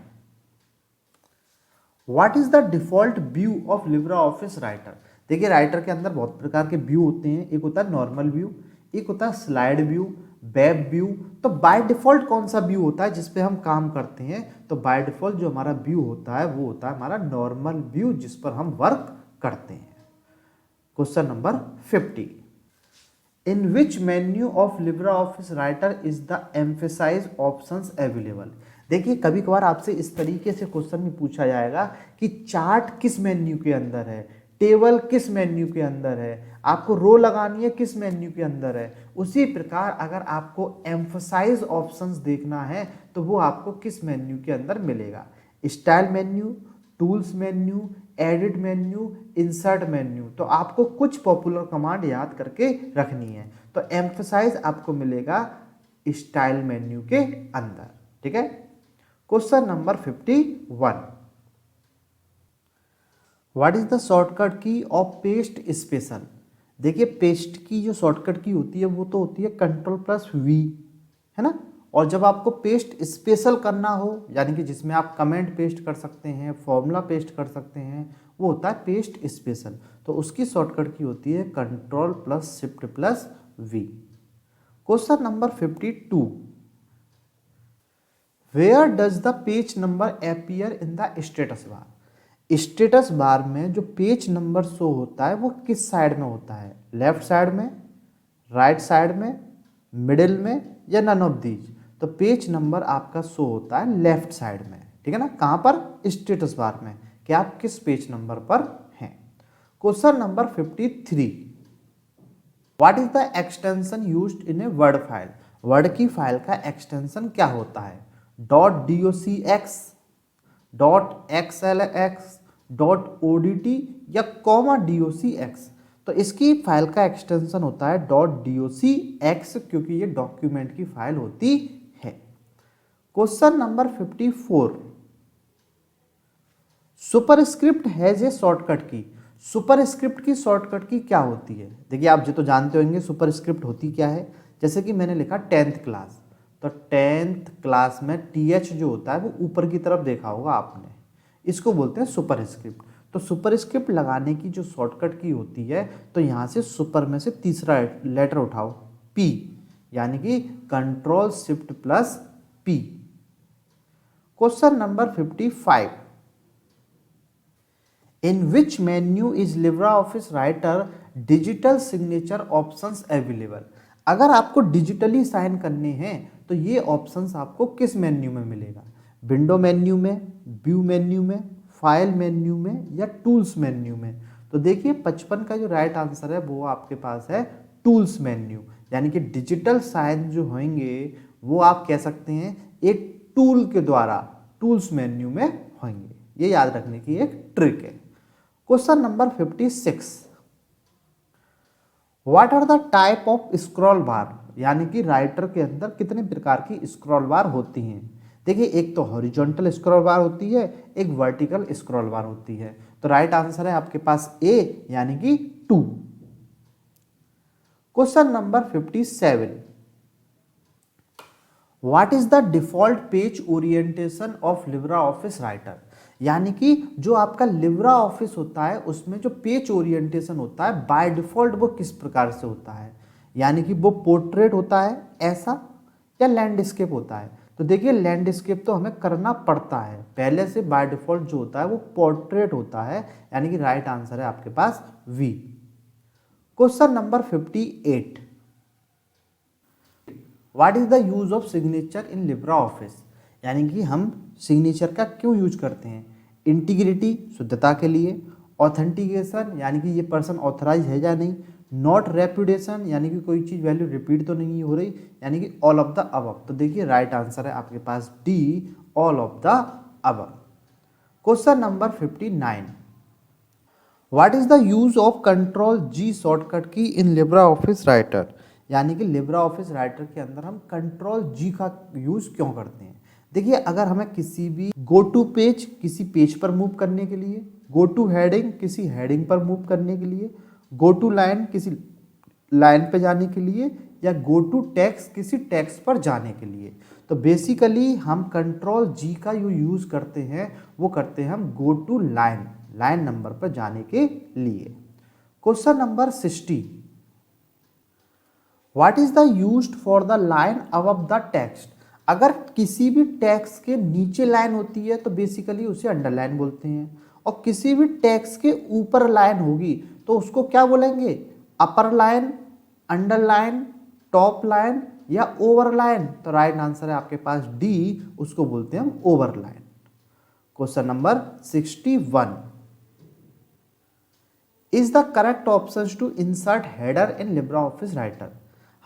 what is the default view of Libre office Writer. देखिए राइटर के अंदर बहुत प्रकार के व्यू होते हैं। एक होता है नॉर्मल व्यू, एक होता है स्लाइड व्यू, वेब व्यू। तो बाय डिफॉल्ट कौन सा व्यू होता है जिसपे हम काम करते हैं? तो बाय डिफॉल्ट जो हमारा व्यू होता है वो होता है हमारा नॉर्मल व्यू, जिस पर हम वर्क करते हैं। Question number 50, in which menu of Libre office Writer is the emphasize options available. देखिए कभी कभार आपसे इस तरीके से क्वेश्चन में पूछा जाएगा कि चार्ट किस मेन्यू के अंदर है, टेबल किस मेन्यू के अंदर है, आपको रो लगानी है किस मेन्यू के अंदर है। उसी प्रकार अगर आपको एम्फसाइज ऑप्शंस देखना है तो वो आपको किस मेन्यू के अंदर मिलेगा? Style menu, tools menu, edit menu, insert menu. तो आपको कुछ पॉपुलर कमांड याद करके रखनी है। तो एम्फसाइज आपको मिलेगा स्टाइल मेन्यू के अंदर, ठीक है। Question number 51, what is the shortcut key of paste special. देखिए पेस्ट की जो शॉर्टकट की होती है वो तो होती है Ctrl+V, है ना। और जब आपको पेस्ट स्पेशल करना हो, यानी कि जिसमें आप कमेंट पेस्ट कर सकते हैं, फॉर्मूला पेस्ट कर सकते हैं, वो होता है पेस्ट स्पेशल। तो उसकी शॉर्टकट की होती है Ctrl+Shift+V। Question number 52, where does the page number appear in the status bar. Status bar में जो पेज नंबर शो होता है वो किस साइड में होता है? लेफ्ट साइड में, राइट साइड में, मिडिल में, या नन ऑफ दीज। तो पेज नंबर आपका शो होता है लेफ्ट साइड में, ठीक है ना। कहां पर? स्टेटस बार में, कि आप किस पेज नंबर पर हैं। Question number 53, what is the extension used in a word file. Word की फाइल का एक्सटेंशन क्या होता है? .docx, .xlx, .odt या .docx। तो इसकी फाइल का एक्सटेंशन होता है .docx, क्योंकि ये डॉक्यूमेंट की फाइल होती है। Question number 54, superscript has a shortcut की। सुपरस्क्रिप्ट की शॉर्टकट की क्या होती है? देखिए आप जो तो जानते होंगे सुपरस्क्रिप्ट होती क्या है। जैसे कि मैंने लिखा 10th क्लास, तो 10th क्लास में TH जो होता है वो ऊपर की तरफ देखा होगा आपने, इसको बोलते हैं सुपरस्क्रिप्ट। तो सुपरस्क्रिप्ट लगाने की जो शॉर्टकट की होती है, तो यहाँ से सुपर में से तीसरा लेटर उठाओ P, यानी कि control shift plus P। Question number 55, in which menu is LibreOffice writer digital signature options available. अगर आपको डिजिटली साइन करने हैं तो ये ऑप्शंस आपको किस मेन्यू में मिलेगा? विंडो मेन्यू में, व्यू मेन्यू में, फाइल मेन्यू में, या टूल्स मेन्यू में? तो देखिए 55 का जो राइट आंसर है वो आपके पास है टूल्स मेन्यू, यानी कि डिजिटल साइन जो होंगे वो आप कह सकते हैं एक टूल के द्वारा टूल्स मेन्यू में होंगे। ये याद रखने की एक ट्रिक है। Question number 56, what are the type of scroll bar, यानी कि राइटर के अंदर कितने प्रकार की स्क्रॉल बार होती हैं? देखिए एक तो हॉरिजॉन्टल स्क्रॉल बार होती है, एक वर्टिकल स्क्रॉल बार होती है। तो राइट आंसर है आपके पास ए, यानी कि 2। Question number 57, what is the default page orientation of LibreOffice writer, यानी कि जो आपका लिब्रियोफिस होता है उसमें जो पेज ओरिएंटेशन होता है बाय डिफॉल्ट वो किस प्रकार से होता है? यानी कि वो पोर्ट्रेट होता है ऐसा, या लैंडस्केप होता है? तो देखिए लैंडस्केप तो हमें करना पड़ता है, पहले से बाय डिफॉल्ट जो होता है वो पोर्ट्रेट होता है, यानी कि राइट आंसर है आपके पास B. Question number 58, what is the use of signature in LibreOffice, यानी कि हम सिग्नेचर का क्यों यूज करते हैं? इंटीग्रिटी, शुद्धता के लिए, ऑथेंटिकेशन, यानी कि ये पर्सन ऑथराइज है या नहीं, नॉट रेपुटेशन, यानी कि कोई चीज़ वैल्यू रिपीट तो नहीं हो रही, यानी कि ऑल ऑफ द अबव। तो देखिए राइट आंसर है आपके पास D, all of the above. Question number 59, what is the use of control G shortcut key in LibreOffice writer, यानी कि लिब्रियोफिस राइटर के अंदर हम कंट्रोल G का यूज क्यों करते हैं? देखिए अगर हमें किसी भी गो टू पेज किसी पेज पर मूव करने के लिए, गो टू हेडिंग किसी हेडिंग पर मूव करने के लिए, गो टू लाइन किसी लाइन पे जाने के लिए, या गो टू टेक्स्ट किसी टेक्स्ट पर जाने के लिए, तो बेसिकली हम कंट्रोल G का जो यूज करते हैं वो करते हैं हम go to line, line number पर जाने के लिए। Question number 60, what is the used for the line above the text. अगर किसी भी टेक्स्ट के नीचे लाइन होती है तो बेसिकली उसे अंडरलाइन बोलते हैं, और किसी भी टेक्स्ट के ऊपर लाइन होगी तो उसको क्या बोलेंगे? Upper line, underline, top line, या ओवरलाइन। तो राइट आंसर है आपके पास डी, उसको बोलते हैं हम overline. Question number 61, is the correct option to insert header in LibreOffice Writer.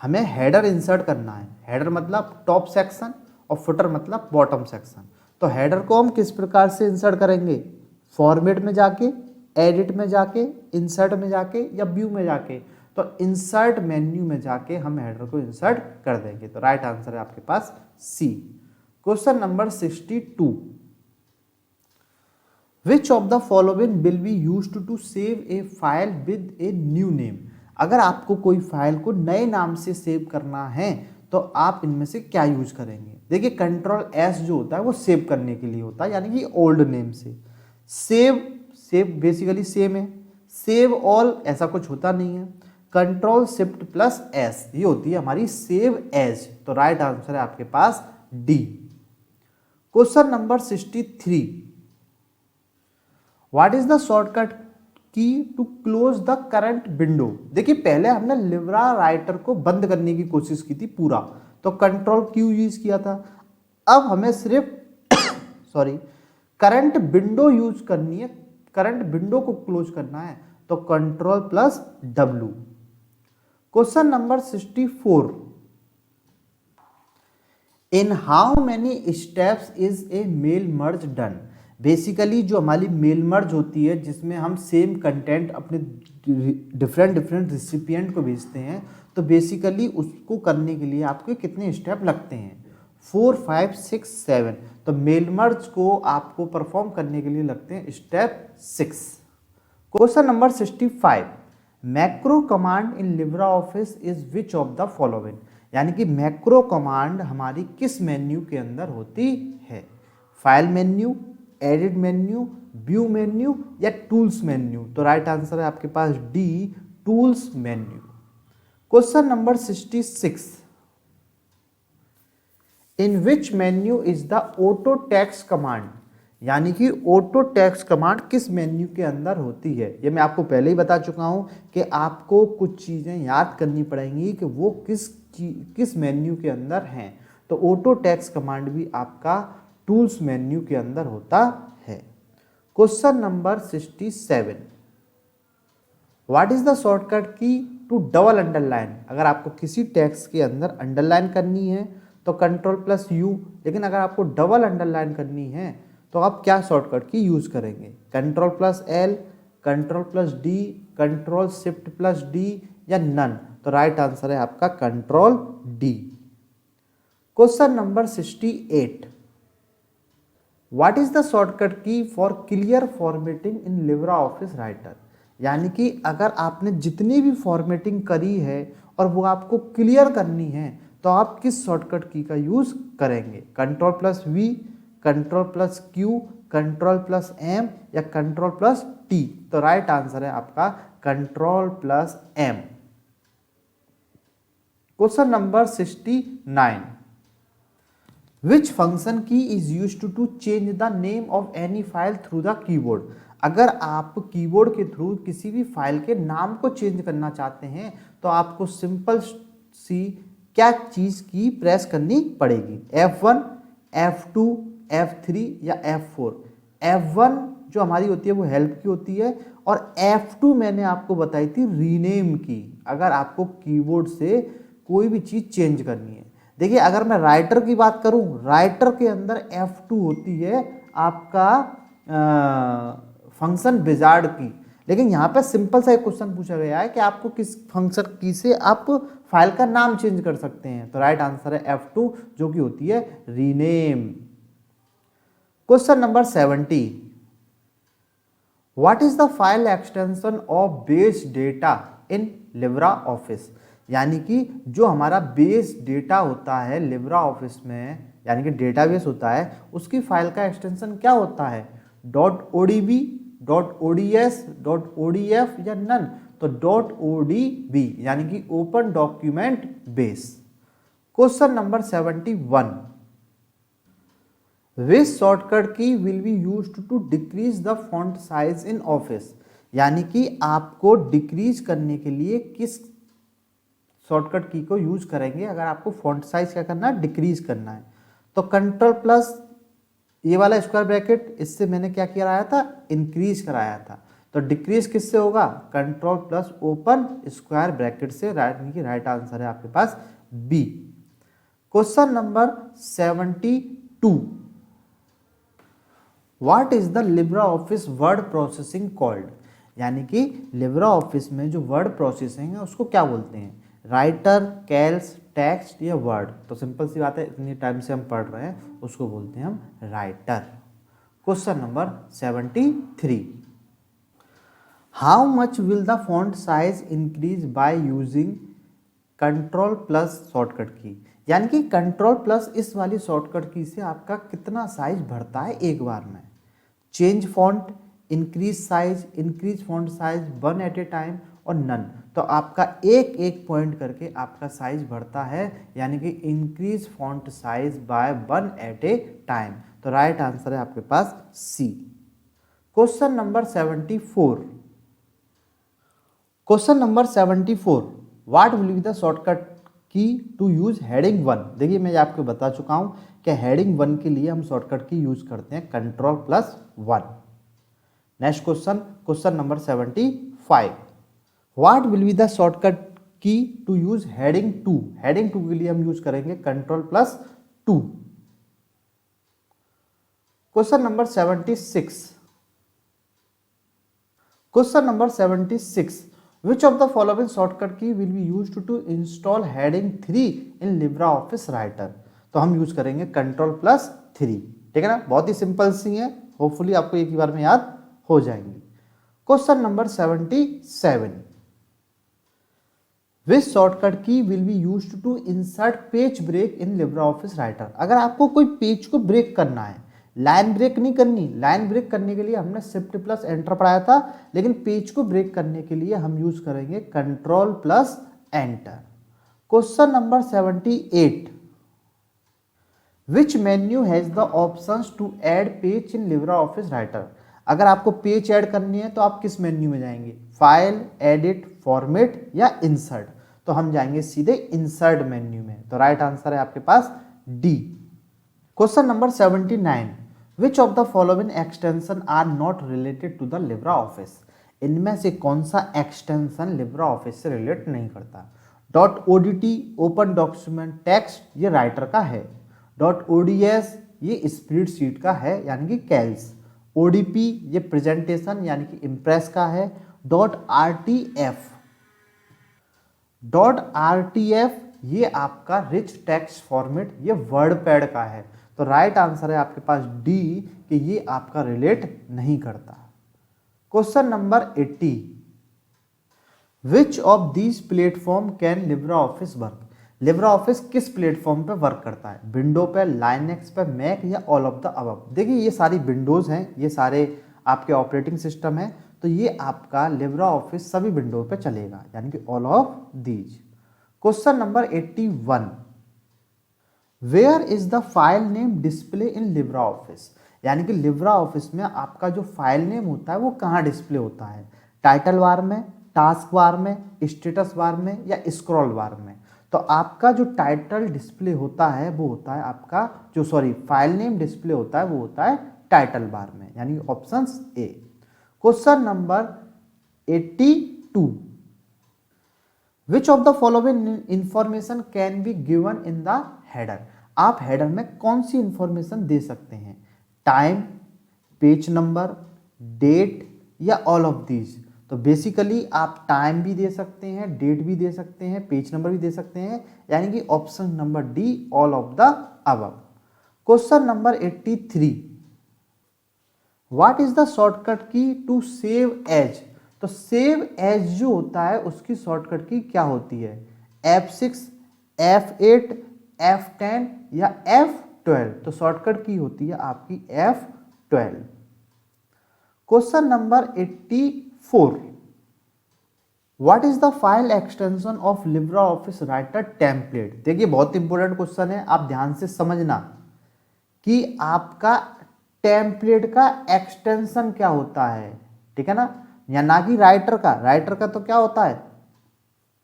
हमें हेडर इंसर्ट करना है, हेडर मतलब टॉप सेक्शन और फुटर मतलब बॉटम सेक्शन। तो हेडर को हम किस प्रकार से इंसर्ट करेंगे? फॉर्मेट में जाके, एडिट में जाके, इंसर्ट में जाके, या व्यू में जाके? तो इंसर्ट मेन्यू में जाके हम हेडर को इंसर्ट कर देंगे। तो राइट आंसर है आपके पास C. Question number 62, which of the following will be used to save a file with a new name. अगर आपको कोई फाइल को नए नाम से सेव करना है तो आप इनमें से क्या यूज करेंगे? देखिए कंट्रोल S जो होता है वो सेव करने के लिए होता है, यानी कि ओल्ड नेम से। सेव बेसिकली सेम है, सेव ऑल ऐसा कुछ होता नहीं है। कंट्रोल शिफ्ट प्लस S ये होती है हमारी सेव एज। तो राइट आंसर है आपके पास D. Question number 63, what is the shortcut key to close the current window. देखिए पहले हमने लिब्रा राइटर को बंद करने की कोशिश की थी पूरा, तो कंट्रोल Q यूज किया था। अब हमें सिर्फ सॉरी करंट विंडो यूज करनी है, करंट विंडो को क्लोज करना है, तो control plus W। Question number 64, in how many steps is a mail merge done. Basically जो हमारी मेल मर्ज होती है जिसमें हम सेम कंटेंट अपने डिफरेंट रिसिपिएंट को भेजते हैं, तो बेसिकली उसको करने के लिए आपको कितने स्टेप लगते हैं? 4, 5, 6, 7। तो मेल मर्ज को आपको परफॉर्म करने के लिए लगते हैं step 6। Question number 65, macro command in Libra office is which of the following, यानी कि मैक्रो कमांड हमारी किस मेन्यू के अंदर होती है? File menu, edit menu, view menu या टूल्स मेन्यू? तो राइट आंसर है आपके पास D, tools menu. Question number 66, in which menu is the auto text command, यानी कि ऑटो टेक्स्ट कमांड किस मेन्यू के अंदर होती है? ये मैं आपको पहले ही बता चुका हूं कि आपको कुछ चीजें याद करनी पड़ेंगी कि वो किस मेन्यू के अंदर हैं। तो ऑटो टेक्स्ट कमांड भी आपका टूल्स मेन्यू के अंदर होता है। Question number 67, what is the shortcut key to double underline? अगर आपको किसी टेक्स्ट के अंदर अंडरलाइन करनी है तो कंट्रोल+U, लेकिन अगर आपको डबल अंडरलाइन करनी है तो आप क्या शॉर्टकट की यूज करेंगे? कंट्रोल+L, कंट्रोल+D, कंट्रोल+Shift+D या नन? तो राइट आंसर है आपका control. Question number 68, what is the shortcut key for clear formatting in Libra office Writer? यानी कि अगर आपने जितनी भी फॉर्मेटिंग करी है और वो आपको क्लियर करनी है तो आप किस शॉर्टकट की का यूज करेंगे? कंट्रोल+V, कंट्रोल+Q, कंट्रोल+M या कंट्रोल+T? तो राइट आंसर है आपका control. Question number 69, which function key is used to change the name of any file through the keyboard? अगर आप कीबोर्ड के थ्रू किसी भी फाइल के नाम को चेंज करना चाहते हैं तो आपको सिंपल सी क्या चीज की प्रेस करनी पड़ेगी? F1, F2, F3 या F4? F1 जो हमारी होती है वो हेल्प की होती है और F2 मैंने आपको बताई थी रीनेम की, अगर आपको कीबोर्ड से कोई भी चीज चेंज करनी है। देखिए अगर मैं राइटर की बात करूं, राइटर के अंदर F2 होती है आपका फंक्शन विजार्ड की, लेकिन यहाँ पे सिंपल सा एक क्वेश्चन पूछा गया है कि आपको किस फंक्शन की से आप फाइल का नाम चेंज कर सकते हैं? तो राइट आंसर है F2 जो कि होती है rename. Question number 70, what is the file extension of base data in Libra Office? यानी कि जो हमारा बेस डेटा होता है लिब्रा ऑफिस में, यानी कि डेटाबेस होता है, उसकी फाइल का एक्सटेंशन क्या होता है? .odb, .ods, .odf या नन? तो .odb यानी कि open document base. Question number 71, which shortcut key will be used to decrease the font size in office? यानी कि आपको डिक्रीज करने के लिए किस शॉर्टकट की को यूज करेंगे अगर आपको फॉन्ट साइज क्या करना है? डिक्रीज करना है। तो कंट्रोल+ ये वाला स्क्वायर ब्रैकेट, इससे मैंने क्या कराया था? इंक्रीज कराया था। तो डिक्रीज किससे होगा? कंट्रोल+ ओपन स्क्वायर ब्रैकेट से। राइट आंसर है आपके पास B. Question number 72, what is the LibreOffice word processing called? यानी कि लिब्रा ऑफिस में जो वर्ड प्रोसेसिंग है उसको क्या बोलते हैं? राइटर, कैल्स, टेक्स्ट या वर्ड? तो सिंपल सी बात है, इतनी टाइम से हम पढ़ रहे हैं, उसको बोलते हैं हम writer. Question number 73, how much will the font size increase by using control+ shortcut की? यानी कि कंट्रोल+ इस वाली शॉर्टकट की से आपका कितना साइज बढ़ता है एक बार में? Change font, increase size, increase font size, one at a time और नन? तो आपका एक एक पॉइंट करके आपका साइज बढ़ता है, यानी कि increase font size by one at a time. तो राइट आंसर है आपके पास C. Question number 74, question number 74, what will be the shortcut key to use heading 1? देखिए मैं आपको बता चुका हूं कि हेडिंग 1 के लिए हम शॉर्टकट की यूज करते हैं control. Next question, question number 75, what will be the shortcut key to use heading 2? Heading 2 के लिए हम यूज करेंगे control. Question number 76, question number 76, which of the following shortcut key will be used to install heading 3 in LibreOffice Writer? तो हम use करेंगे Ctrl+3। ठीक है ना, बहुत ही सिंपल सी है, होपफुली आपको एक ही बार में याद हो जाएंगी। Question number 77, which shortcut key will be used to insert page break in Libra office Writer. अगर आपको कोई पेज को ब्रेक करना है, लाइन ब्रेक नहीं करनी, लाइन ब्रेक करने के लिए हमने Shift+Enter पढ़ाया था, लेकिन पेज को ब्रेक करने के लिए हम यूज करेंगे Ctrl+Enter। Question number 78, which menu has the options to add page in Libra office Writer. अगर आपको पेज ऐड करनी है तो आप किस मेन्यू में जाएंगे, फाइल, एडिट, फॉर्मेट या इंसर्ट। तो हम जाएंगे सीधे इंसर्ट मेन्यू में, तो राइट आंसर है आपके पास D. Question number 79, which of the following extension are not related to the LibreOffice. इनमें से कौन सा एक्सटेंशन लिब्रा ऑफिस से रिलेट नहीं करता। .odt ओपन डॉक्यूमेंट टेक्स्ट ये राइटर का है, .ods ये स्प्रेडशीट का है यानी कि कैल्स, ODP ये प्रेजेंटेशन यानी कि इम्प्रेस का है, .rtf ये आपका रिच टेक्स्ट फॉर्मेट ये वर्डपैड का है। तो राइट आंसर है आपके पास डी कि ये आपका रिलेट नहीं करता। Question number 80, which of these platform can Libra office work. Libra office किस प्लेटफॉर्म पे वर्क करता है, विंडो पे, लाइनेक्स पे, मैक या ऑल ऑफ द अबव। देखिए ये सारी विंडोज हैं, ये सारे आपके ऑपरेटिंग सिस्टम है, तो ये आपका लिब्रा ऑफिस सभी विंडो पे चलेगा यानी कि all of these. Question number 81, where is the file name display in Libra Office. यानी कि लिब्रा ऑफिस में आपका जो फाइल नेम होता है वो कहाँ डिस्प्ले होता है, टाइटल बार में, टास्क बार में, स्टेटस बार में या स्क्रॉल बार में। तो आपका जो टाइटल डिस्प्ले होता है वो होता है आपका फाइल नेम डिस्प्ले होता है वो होता है टाइटल बार में, यानी option A. Question number 82, which of the following information can be given in the header. आप हेडर में कौन सी इंफॉर्मेशन दे सकते हैं, टाइम, पेज नंबर, डेट या ऑल ऑफ दीज। तो बेसिकली आप टाइम भी दे सकते हैं, डेट भी दे सकते हैं, पेज नंबर भी दे सकते हैं, यानी कि option number D all of the above. Question number 83, what is the shortcut key to save as. तो सेव एज जो होता है उसकी शॉर्टकट की क्या होती है, F6, F8, F10 या F12। तो शॉर्टकट की होती है आपकी F12। Question number 84, what is the file extension of Libre office writer template. देखिए बहुत इंपॉर्टेंट क्वेश्चन है, आप ध्यान से समझना कि आपका टेम्पलेट का एक्सटेंशन क्या होता है, ठीक है ना, या ना कि राइटर का। राइटर का तो क्या होता है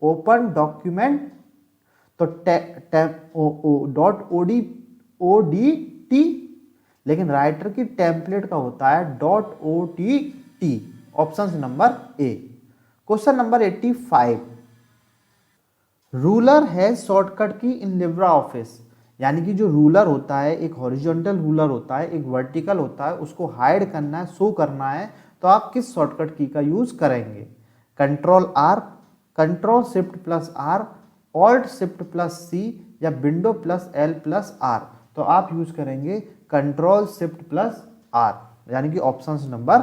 ओपन डॉक्यूमेंट, तो .odt, लेकिन राइटर की टेम्पलेट का होता है .ott, ऑप्शन नंबर ए। क्वेश्चन नंबर 85, रूलर है शॉर्टकट की इन लिब्रा ऑफिस। यानी कि जो रूलर होता है, एक हॉरिजॉन्टल रूलर होता है, एक वर्टिकल होता है, उसको हाइड करना है, शो करना है, तो आप किस शॉर्टकट की का यूज करेंगे, Ctrl+R, Ctrl+Shift+R, Alt+Shift+C या Window+L+R। तो आप यूज करेंगे Ctrl+Shift+R, यानी कि ऑप्शन नंबर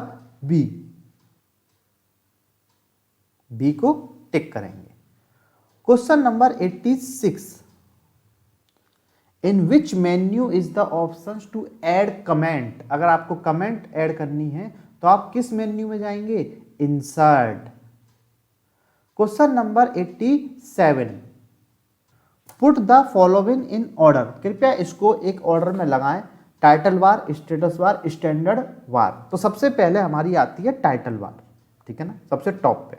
बी को टिक करेंगे। Question number 86, in which menu is the option to add comment. अगर आपको कमेंट ऐड करनी है तो आप किस मेन्यू में जाएंगे, insert. Question number 87, put the following in order. कृपया इसको एक ऑर्डर में लगाएं, टाइटल बार, स्टेटस बार, स्टैंडर्ड बार। तो सबसे पहले हमारी आती है टाइटल बार, ठीक है ना, सबसे टॉप पे।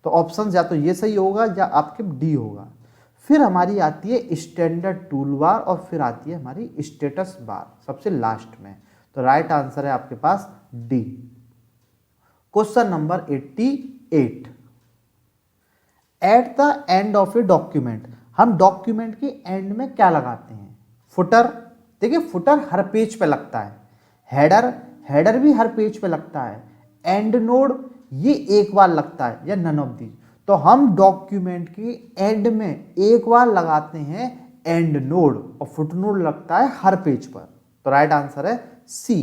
तो ऑप्शन या तो ये सही होगा या आपके डी होगा। फिर हमारी आती है स्टैंडर्ड टूल बार और फिर आती है हमारी स्टेटस बार सबसे लास्ट में। तो राइट आंसर है आपके पास D. Question number 88, at the end of a document. हम डॉक्यूमेंट के एंड में क्या लगाते हैं, फुटर। देखिए फुटर हर पेज पे लगता है, हेडर भी हर पेज पे लगता है, एंड नोड ये एक बार लगता है या नन ऑफ दीज। तो हम डॉक्यूमेंट के एंड में एक बार लगाते हैं एंड नोड और फुटनोट लगता है हर पेज पर, तो राइट आंसर है C.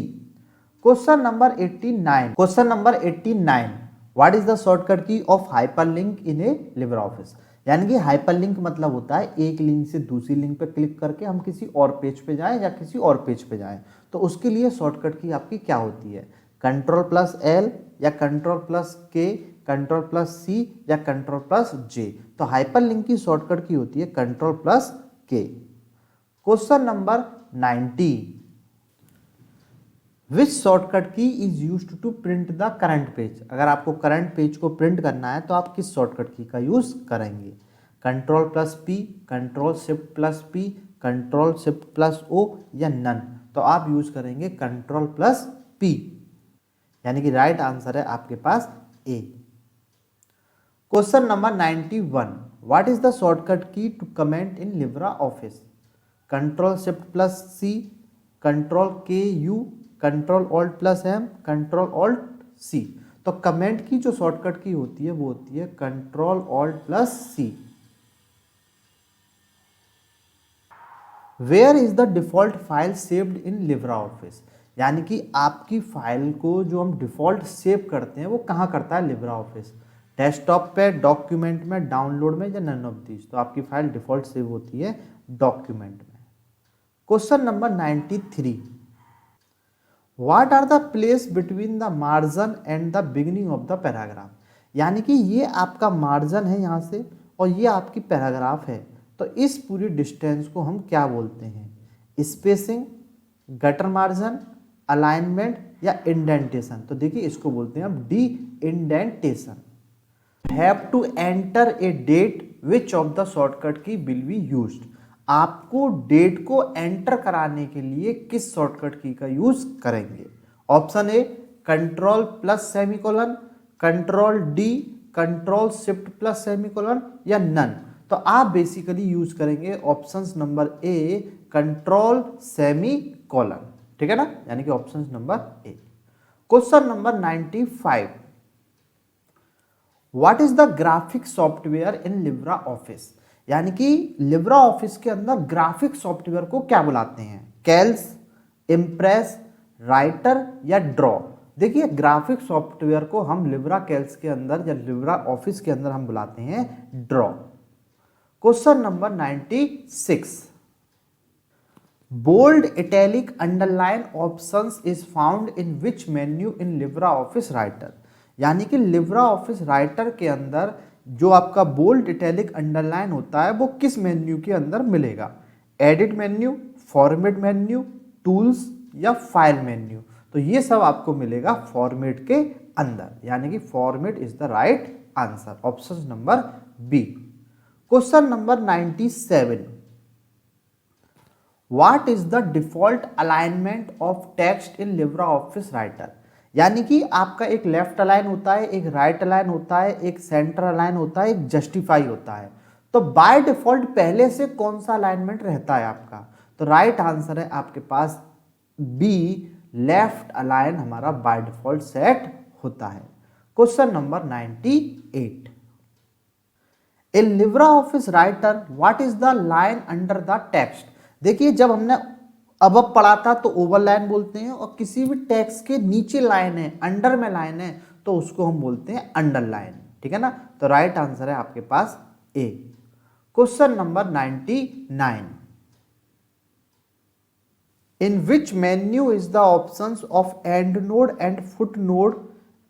Question number 89, question number 89, what is the shortcut key of hyperlink in a LibreOffice. यानी कि हाइपरलिंक मतलब होता है एक लिंक से दूसरी लिंक पे क्लिक करके हम किसी और पेज पे जाएं या किसी और पेज पे जाएं, तो उसके लिए शॉर्टकट की आपकी क्या होती है, कंट्रोल प्लस एल या कंट्रोल प्लस के, कंट्रोल प्लस सी या कंट्रोल प्लस जे। तो हाइपरलिंक की शॉर्टकट की होती है control plus K. Question number 90, which shortcut key is used to print the current page. अगर आपको करंट पेज को प्रिंट करना है तो आप किस शॉर्टकट की का यूज करेंगे, control plus P, control shift plus P, control shift plus O या नन। तो आप यूज करेंगे कंट्रोल प्लस पी, यानी कि राइट आंसर है आपके पास A. Question number 91, what is the shortcut key to comment in Libra office, control shift plus C, control K U, control alt plus M, control alt C. तो comment की जो shortcut key होती है वो होती है control alt plus C. Where is the default file saved in Libra Office. यानी कि आपकी फाइल को जो हम डिफॉल्ट सेव करते हैं वो कहाँ करता है लिब्रा ऑफिस, डेस्कटॉप पे, डॉक्यूमेंट में, डाउनलोड में या नन ऑफ दीज। तो आपकी फाइल डिफॉल्ट सेव होती है डॉक्यूमेंट में। Question number 93, what are the place between the margin and the beginning of the paragraph. यानी कि ये आपका मार्जिन है यहाँ से और ये आपकी पैराग्राफ है, तो इस पूरी डिस्टेंस को हम क्या बोलते हैं, स्पेसिंग, गटर मार्जिन, अलाइनमेंट या इंडेंटेशन। तो देखिए इसको बोलते हैं हम D indentation. Have to enter a date which of the shortcut key will be used. आपको डेट को एंटर कराने के लिए किस शॉर्टकट की का यूज करेंगे, option A control plus semicolon, control D, control shift plus semicolon या none. तो आप बेसिकली यूज करेंगे option number A control semicolon, ठीक है ना, यानी कि option number A. Question number 95, what is the graphic software in Libra Office. यानी कि लिब्रा ऑफिस के अंदर ग्राफिक सॉफ्टवेयर को क्या बुलाते हैं, कैल्स, इम्प्रेस, राइटर या ड्रॉ। देखिए ग्राफिक सॉफ्टवेयर को हम लिब्रा कैल्स के अंदर या लिब्रा ऑफिस के अंदर हम बुलाते हैं draw. Question number 96, bold, italic, underline options is found in which menu in Libra office Writer. यानी कि लिब्रा ऑफिस राइटर के अंदर जो आपका बोल्ड, इटैलिक, अंडरलाइन होता है वो किस मेन्यू के अंदर मिलेगा, edit menu, format menu, tools या फाइल मेन्यू। तो ये सब आपको मिलेगा फॉर्मेट के अंदर, यानी कि format is the right answer, option number B. Question number 97, what is the default alignment of text in Libra office Writer. यानी कि आपका एक लेफ्ट अलाइन होता है, एक राइट अलाइन होता है, एक सेंटर अलाइन होता है, एक जस्टिफाई होता है। तो बाय डिफॉल्ट पहले से कौन सा अलाइनमेंट रहता है आपका, तो राइट आंसर है आपके पास बी, लेफ्ट अलाइन हमारा बाय डिफॉल्ट सेट होता है। Question number 98, in Libra office writer what is the line under the text. देखिए जब हमने अब पढ़ा था तो ओवरलाइन बोलते हैं, और किसी भी टेक्स्ट के नीचे लाइन है, अंडर में लाइन है, तो उसको हम बोलते हैं अंडरलाइन, ठीक है ना। तो राइट आंसर है आपके पास A. Question number 99, in which menu is the options of endnote and footnote.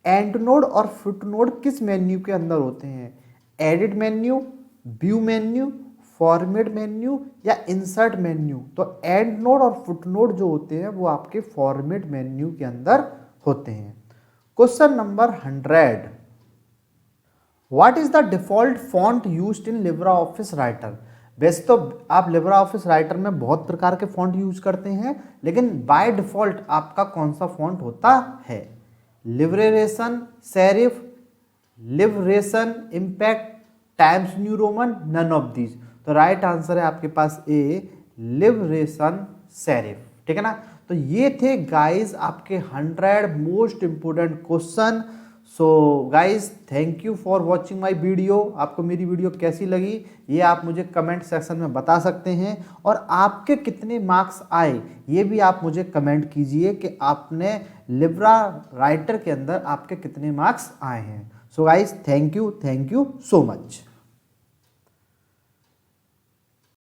Endnote और फुट नोड किस मेन्यू के अंदर होते हैं, edit menu, view menu, format menu या इंसर्ट मेन्यू। तो एंड नोड और फुट नोड जो होते हैं वो आपके फॉर्मेट मेन्यू के अंदर होते हैं। Question number 100, what is the default font used in Libra office writer. वैसे तो आप लिब्रा ऑफिस राइटर में बहुत प्रकार के फॉन्ट यूज करते हैं, लेकिन बाय डिफॉल्ट आपका कौन सा फॉन्ट होता है, liberation serif, liberation impact, Times New Roman, none of these. तो राइट आंसर है आपके पास ए, लिबरेशन सेरिफ, ठीक है ना। तो ये थे गाइस आपके 100 most important question. So guys thank you for watching my video. आपको मेरी वीडियो कैसी लगी ये आप मुझे कमेंट सेक्शन में बता सकते हैं, और आपके कितने मार्क्स आए ये भी आप मुझे कमेंट कीजिए कि आपने लिब्रा राइटर के अंदर आपके कितने मार्क्स आए हैं। So guys thank you so much.